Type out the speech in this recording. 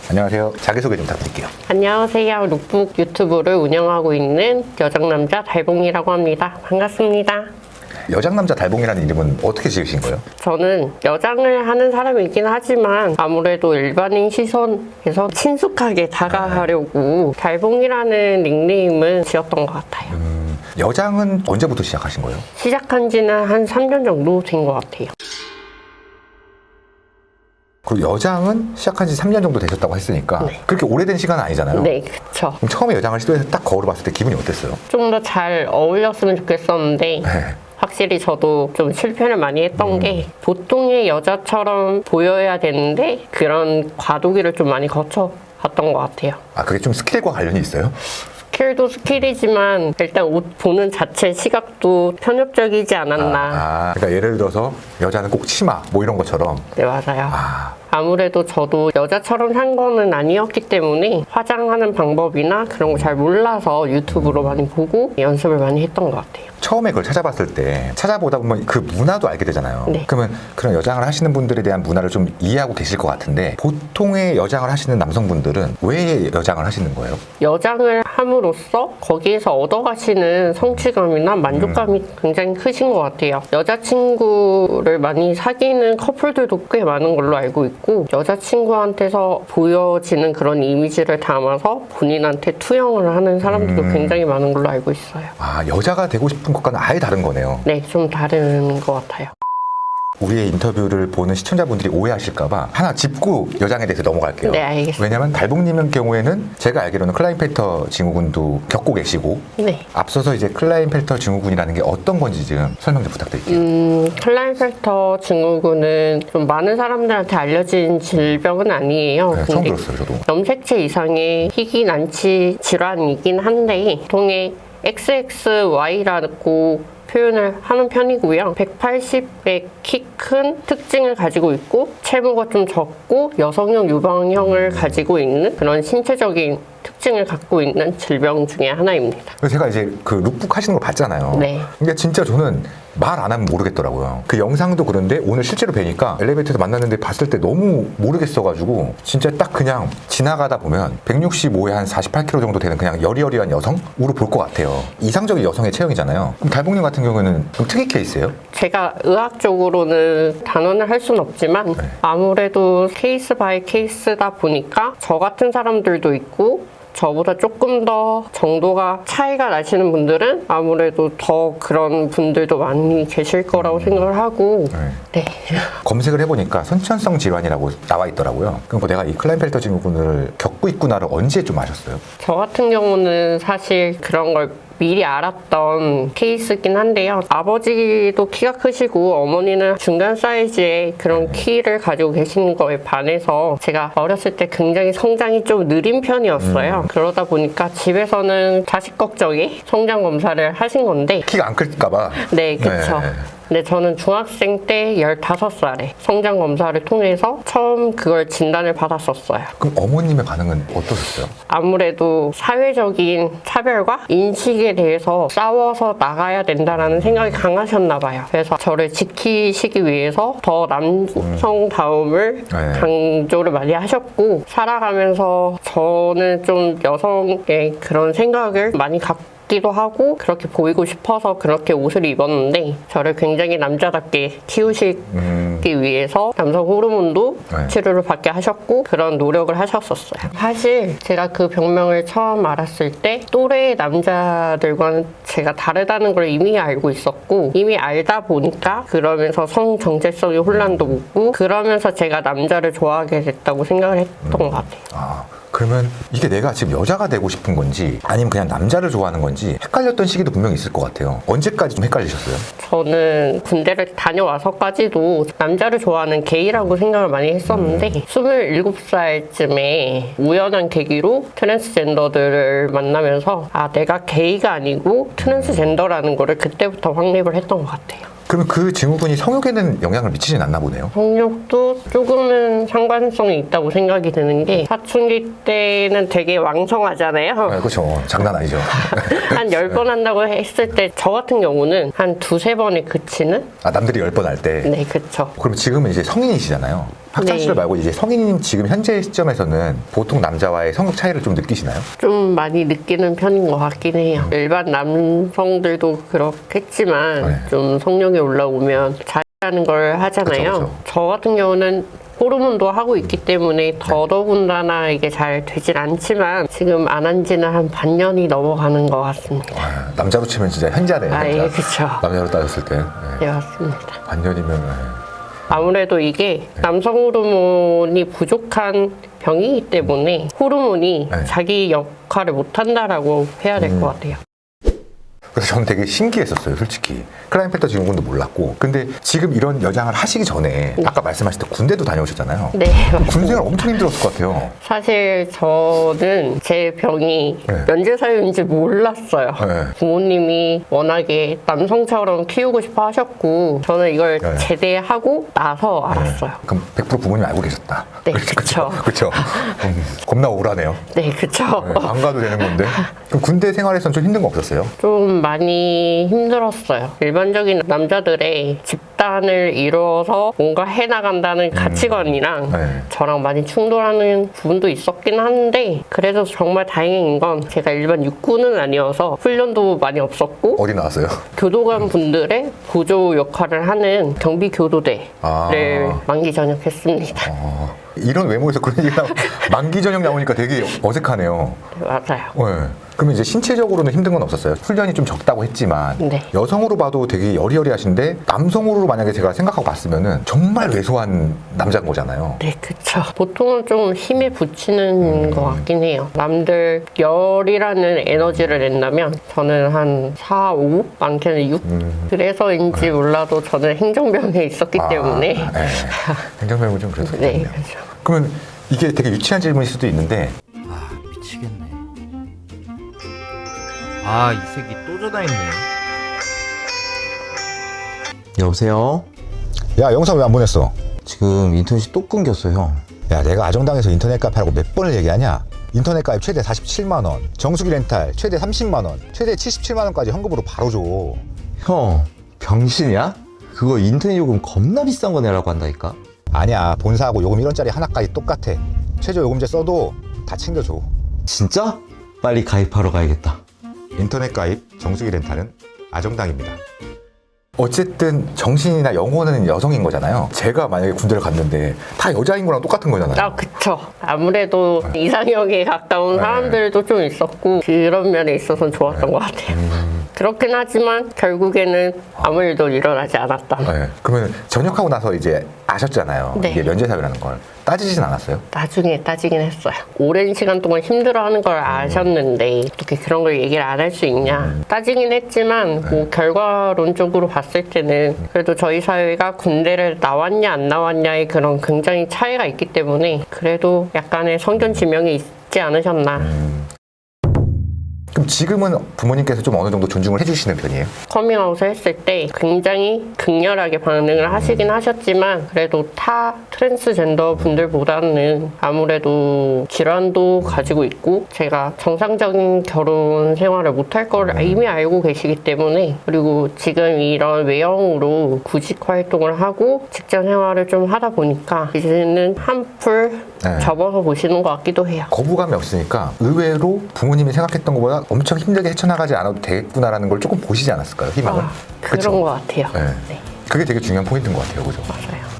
안녕하세요. 자기소개 좀 부탁드릴게요. 안녕하세요. 룩북 유튜브를 운영하고 있는 여장남자 달봉이라고 합니다. 반갑습니다. 여장남자 달봉이라는 이름은 어떻게 지으신 거예요? 저는 여장을 하는 사람이긴 하지만 아무래도 일반인 시선에서 친숙하게 다가가려고 달봉이라는 닉네임을 지었던 것 같아요. 여장은 언제부터 시작하신 거예요? 시작한 지는 한 3년 정도 된 것 같아요. 그리고 여장은 시작한 지 3년 정도 되셨다고 했으니까 네. 그렇게 오래된 시간은 아니잖아요. 네, 그쵸. 그럼 처음에 여장을 시도해서 딱 거울을 봤을 때 기분이 어땠어요? 좀 더 잘 어울렸으면 좋겠었는데 네. 확실히 저도 좀 실패를 많이 했던 게 보통의 여자처럼 보여야 되는데 그런 과도기를 좀 많이 거쳐봤던 것 같아요. 아, 그게 좀 스킬과 관련이 있어요? 스킬도 스킬이지만 일단 옷 보는 자체 시각도 편협적이지 않았나. 그러니까 예를 들어서 여자는 꼭 치마 뭐 이런 것처럼. 네, 맞아요. 아무래도 저도 여자처럼 산 거는 아니었기 때문에 화장하는 방법이나 그런 거 잘 몰라서 유튜브로 많이 보고 연습을 많이 했던 것 같아요. 처음에 그걸 찾아봤을 때 찾아보다 보면 그 문화도 알게 되잖아요. 네. 그러면 그런 여장을 하시는 분들에 대한 문화를 좀 이해하고 계실 것 같은데 보통의 여장을 하시는 남성분들은 왜 여장을 하시는 거예요? 여장을 함으로써 거기에서 얻어가시는 성취감이나 만족감이 굉장히 크신 것 같아요. 여자친구를 많이 사귀는 커플들도 꽤 많은 걸로 알고 있고 여자친구한테서 보여지는 그런 이미지를 담아서 본인한테 투영을 하는 사람들도 굉장히 많은 걸로 알고 있어요. 아, 여자가 되고 싶은 것과는 아예 다른 거네요. 네, 좀 다른 것 같아요. 우리의 인터뷰를 보는 시청자분들이 오해하실까봐 하나 짚고 여장에 대해서 넘어갈게요. 네, 알겠습니다. 왜냐면 달봉님의 경우에는 제가 알기로는 클라인펠터 증후군도 겪고 계시고 네. 앞서서 이제 클라인펠터 증후군이라는 게 어떤 건지 좀 설명 좀 부탁드릴게요. 클라인펠터 증후군은 좀 많은 사람들한테 알려진 질병은 아니에요. 네, 처음 들었어요, 저도. 염색체 이상의 희귀 난치 질환이긴 한데 보통의 XXY라고 표현을 하는 편이고요. 180의 키 큰 특징을 가지고 있고 체무가 좀 적고 여성형 유방형을 가지고 있는 그런 신체적인 특징을 갖고 있는 질병 중에 하나입니다. 제가 이제 그 룩북 하시는 걸 봤잖아요. 네. 근데 진짜 저는 말 안 하면 모르겠더라고요. 그 영상도 그런데 오늘 실제로 뵈니까 엘리베이터에서 만났는데 봤을 때 너무 모르겠어가지고 진짜 딱 그냥 지나가다 보면 165에 한 48kg 정도 되는 그냥 여리여리한 여성으로 볼 것 같아요. 이상적인 여성의 체형이잖아요. 그럼 달봉님 같은 경우에는 좀 특이 케이스예요? 제가 의학적으로는 단언을 할 수는 없지만 아무래도 케이스 바이 케이스다 보니까 저 같은 사람들도 있고 저보다 조금 더 정도가 차이가 나시는 분들은 아무래도 더 그런 분들도 많이 계실 거라고 생각을 하고 네. 검색을 해보니까 선천성 질환이라고 나와 있더라고요. 그럼 내가 이 클라인펠터 증후군을 겪고 있구나를 언제 좀 아셨어요? 저 같은 경우는 사실 그런 걸 미리 알았던 케이스긴 한데요. 아버지도 키가 크시고 어머니는 중간 사이즈의 그런 키를 가지고 계시는 거에 반해서 제가 어렸을 때 굉장히 성장이 좀 느린 편이었어요. 그러다 보니까 집에서는 자식 걱정에 성장 검사를 하신 건데 키가 안 클까봐. 네, 그쵸. 네. 근데 저는 중학생 때 15살에 성장 검사를 통해서 처음 그걸 진단을 받았었어요. 그럼 어머님의 반응은 어떠셨어요? 아무래도 사회적인 차별과 인식에 대해서 싸워서 나가야 된다라는 생각이 강하셨나 봐요. 그래서 저를 지키시기 위해서 더 남성다움을 강조를 많이 하셨고 살아가면서 저는 좀 여성의 그런 생각을 많이 갖고 기도 하고 그렇게 보이고 싶어서 그렇게 옷을 입었는데 저를 굉장히 남자답게 키우시기 위해서 남성 호르몬도 치료를 받게 하셨고 그런 노력을 하셨었어요. 사실 제가 그 병명을 처음 알았을 때 또래의 남자들과는 제가 다르다는 걸 이미 알고 있었고 이미 알다 보니까 그러면서 성 정체성의 혼란도 오고 그러면서 제가 남자를 좋아하게 됐다고 생각을 했던 것 같아요. 그러면 이게 내가 지금 여자가 되고 싶은 건지 아니면 그냥 남자를 좋아하는 건지 헷갈렸던 시기도 분명히 있을 것 같아요. 언제까지 좀 헷갈리셨어요? 저는 군대를 다녀와서까지도 남자를 좋아하는 게이라고 생각을 많이 했었는데 27살쯤에 우연한 계기로 트랜스젠더들을 만나면서 아 내가 게이가 아니고 트랜스젠더라는 거를 그때부터 확립을 했던 것 같아요. 그러면 그 증후군이 성욕에는 영향을 미치진 않나 보네요. 성욕도 조금은 상관성이 있다고 생각이 드는 게 사춘기 때는 되게 왕성하잖아요. 그렇죠. 장난 아니죠. 한 10번 한다고 했을 때 저 같은 경우는 한 두세 번에 그치는? 남들이 10번 할 때? 네, 그쵸. 그럼 지금은 이제 성인이시잖아요. 학창 시절 네. 말고 이제 성인 지금 현재 시점에서는 보통 남자와의 성격 차이를 좀 느끼시나요? 좀 많이 느끼는 편인 것 같긴 해요. 일반 남성들도 그렇겠지만 네. 좀 성령이 올라오면 자해하는 걸 하잖아요. 그쵸, 그쵸. 저 같은 경우는 호르몬도 하고 있기 때문에 더더군다나 이게 잘 되진 않지만 지금 안 한 지는 한 반년이 넘어가는 것 같습니다. 와, 남자로 치면 진짜 현자네요. 아, 현자. 예, 그쵸. 남자로 따졌을 때. 네. 네, 맞습니다. 반년이면 아무래도 이게 남성 호르몬이 부족한 병이기 때문에 호르몬이 네. 자기 역할을 못한다라고 해야 될 것 같아요. 그래서 저는 되게 신기했었어요, 솔직히. 클라인필터 증후군도 몰랐고. 근데 지금 이런 여장을 하시기 전에 아까 말씀하실 때 군대도 다녀오셨잖아요. 네, 군 생활 엄청 힘들었을 것 같아요. 사실 저는 제 병이 네. 면제사유인지 몰랐어요. 네. 부모님이 워낙에 남성처럼 키우고 싶어 하셨고 저는 이걸 네. 제대하고 나서 알았어요. 그럼 100% 부모님 알고 계셨다. 네, 그쵸. 그렇죠. 겁나 억울하네요. 네, 그쵸. 네, 안 가도 되는 건데. 그럼 군대 생활에서는 좀 힘든 거 없었어요? 좀 많이 힘들었어요. 일반적인 남자들의 집단을 이루어서 뭔가 해나간다는 가치관이랑 네. 저랑 많이 충돌하는 부분도 있었긴 한데 그래도 정말 다행인 건 제가 일반 육군은 아니어서 훈련도 많이 없었고 어디 나왔어요? 교도관 분들의 보조 역할을 하는 경비교도대를 아. 만기 전역했습니다. 이런 외모에서 그런 얘기가 만기 전역 나오니까 되게 어색하네요. 맞아요. 네. 그러면 이제 신체적으로는 힘든 건 없었어요? 훈련이 좀 적다고 했지만 네. 여성으로 봐도 되게 여리여리하신데 남성으로 만약에 제가 생각하고 봤으면은 정말 왜소한 남자인 거잖아요. 네, 그쵸. 보통은 좀 힘에 부치는 것 같긴 해요. 남들 열이라는 에너지를 낸다면 저는 한 4, 5? 많게는 6? 그래서인지 몰라도 저는 행정병에 있었기 때문에 네. 행정병은 좀 그래도 네, 그렇네요. 그렇죠. 그러면 이게 되게 유치한 질문일 수도 있는데 아 미치겠네. 아 이 새끼 또 전화했네. 여보세요? 야 영상 왜 안 보냈어? 지금 인터넷이 또 끊겼어요, 형. 야 내가 아정당에서 인터넷 카페라고 몇 번을 얘기하냐? 인터넷 가입 최대 47만 원, 정수기 렌탈 최대 30만 원, 최대 77만 원까지 현금으로 바로 줘. 형, 병신이야? 그거 인터넷 요금 겁나 비싼 거 내라고 한다니까? 아니야 본사하고 요금 1원짜리 하나까지 똑같아. 최저 요금제 써도 다 챙겨줘. 진짜? 빨리 가입하러 가야겠다. 인터넷 가입, 정수기 렌탈은 아정당입니다. 어쨌든 정신이나 영혼은 여성인 거잖아요. 제가 만약에 군대를 갔는데 다 여자인 거랑 똑같은 거잖아요. 아, 그쵸. 아무래도 이상형에 가까운 사람들도 좀 있었고 그런 면에 있어서는 좋았던 것 같아요. 그렇긴 하지만 결국에는 아무 일도 일어나지 않았다. 네. 그러면 전역하고 나서 이제 아셨잖아요. 네. 이게 면제사유라는 걸. 따지진 않았어요? 나중에 따지긴 했어요. 오랜 시간 동안 힘들어하는 걸 아셨는데 어떻게 그런 걸 얘기를 안 할 수 있냐. 따지긴 했지만 뭐 결과론적으로 봤을 때는 그래도 저희 사회가 군대를 나왔냐 안 나왔냐의 그런 굉장히 차이가 있기 때문에 그래도 약간의 성견 지명이 있지 않으셨나. 그럼 지금은 부모님께서 좀 어느 정도 존중을 해주시는 편이에요? 커밍아웃을 했을 때 굉장히 극렬하게 반응을 하시긴 하셨지만 그래도 타 트랜스젠더 분들보다는 아무래도 질환도 가지고 있고 제가 정상적인 결혼 생활을 못할 걸 이미 알고 계시기 때문에 그리고 지금 이런 외형으로 구직 활동을 하고 직장 생활을 좀 하다 보니까 이제는 한풀 네. 접어서 보시는 것 같기도 해요. 거부감이 없으니까 의외로 부모님이 생각했던 것보다 엄청 힘들게 헤쳐나가지 않아도 되겠구나라는 걸 조금 보시지 않았을까요? 희망을? 그런 것 같아요. 네. 네, 그게 되게 중요한 포인트인 것 같아요. 그죠? 맞아요.